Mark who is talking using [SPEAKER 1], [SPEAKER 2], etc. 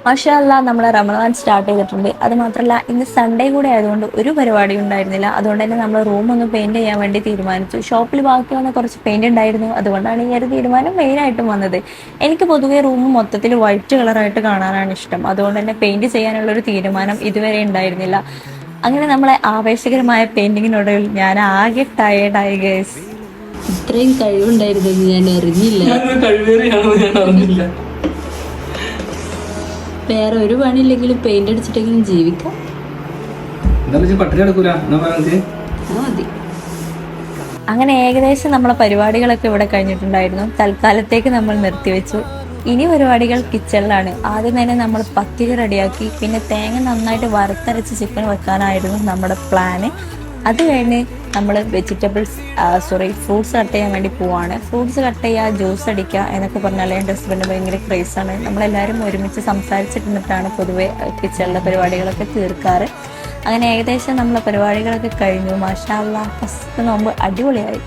[SPEAKER 1] മാഷാ അല്ലാ നമ്മളെ റമദാൻ സ്റ്റാർട്ട് ചെയ്തിട്ടുണ്ട്. അത് മാത്രമല്ല ഇന്ന് സൺഡേ കൂടെ ആയതുകൊണ്ട് ഒരു പരിപാടി ഉണ്ടായിരുന്നില്ല. അതുകൊണ്ട് തന്നെ നമ്മൾ റൂം ഒന്ന് പെയിന്റ് ചെയ്യാൻ വേണ്ടി തീരുമാനിച്ചു. ഷോപ്പിൽ ബാക്കി വന്ന കുറച്ച് പെയിന്റ് ഉണ്ടായിരുന്നു. അതുകൊണ്ടാണ് ഈ ഒരു തീരുമാനം മെയിനായിട്ടും വന്നത്. എനിക്ക് പൊതുവേ റൂം മൊത്തത്തിൽ വൈറ്റ് കളറായിട്ട് കാണാനാണ് ഇഷ്ടം. അതുകൊണ്ട് തന്നെ പെയിന്റ് ചെയ്യാനുള്ള ഒരു തീരുമാനം ഇതുവരെ ഉണ്ടായിരുന്നില്ല. അങ്ങനെ നമ്മളെ ആവേശകരമായ പെയിന്റിങ്ങിനൊടുവിൽ ഞാൻ ആകെ ടയേർഡായി ഗൈസ്.
[SPEAKER 2] ഇത്രയും കഴിവുണ്ടായിരുന്നെന്ന് ഞാൻ അറിഞ്ഞില്ല. വേറെ ഒരു പണിയില്ലെങ്കിലും പെയിന്റ് അടിച്ചിട്ടെങ്കിലും ജീവിക്കാം. മതി.
[SPEAKER 1] അങ്ങനെ ഏകദേശം നമ്മളെ പരിപാടികളൊക്കെ ഇവിടെ കഴിഞ്ഞിട്ടുണ്ടായിരുന്നു. തൽക്കാലത്തേക്ക് നമ്മൾ നിർത്തിവെച്ചു. ഇനി പരിപാടികൾ കിച്ചണിലാണ്. ആദ്യം തന്നെ നമ്മൾ പത്തിരി റെഡിയാക്കി. പിന്നെ തേങ്ങ നന്നായിട്ട് വറുത്തരച്ച് ചിക്കൻ വെക്കാനായിരുന്നു നമ്മുടെ പ്ലാന്. അത് കഴിഞ്ഞ് നമ്മൾ ഫ്രൂട്ട്സ് കട്ട് ചെയ്യാൻ വേണ്ടി പോവാണ്. ഫ്രൂട്ട്സ് കട്ട് ചെയ്യുക, ജ്യൂസ് അടിക്കുക എന്നൊക്കെ പറഞ്ഞാൽ എൻ്റെ ഹസ്ബൻഡ് ഭയങ്കര ക്രേസാണ്. നമ്മളെല്ലാവരും ഒരുമിച്ച് സംസാരിച്ചിരുന്നിട്ടാണ് പൊതുവെ കിച്ചണിലെ പരിപാടികളൊക്കെ തീർക്കാറ്. അങ്ങനെ ഏകദേശം നമ്മളെ പരിപാടികളൊക്കെ കഴിഞ്ഞു. മാഷാ അല്ലാ, ഫസ്റ്റ് നോമ്പ് അടിപൊളിയായി.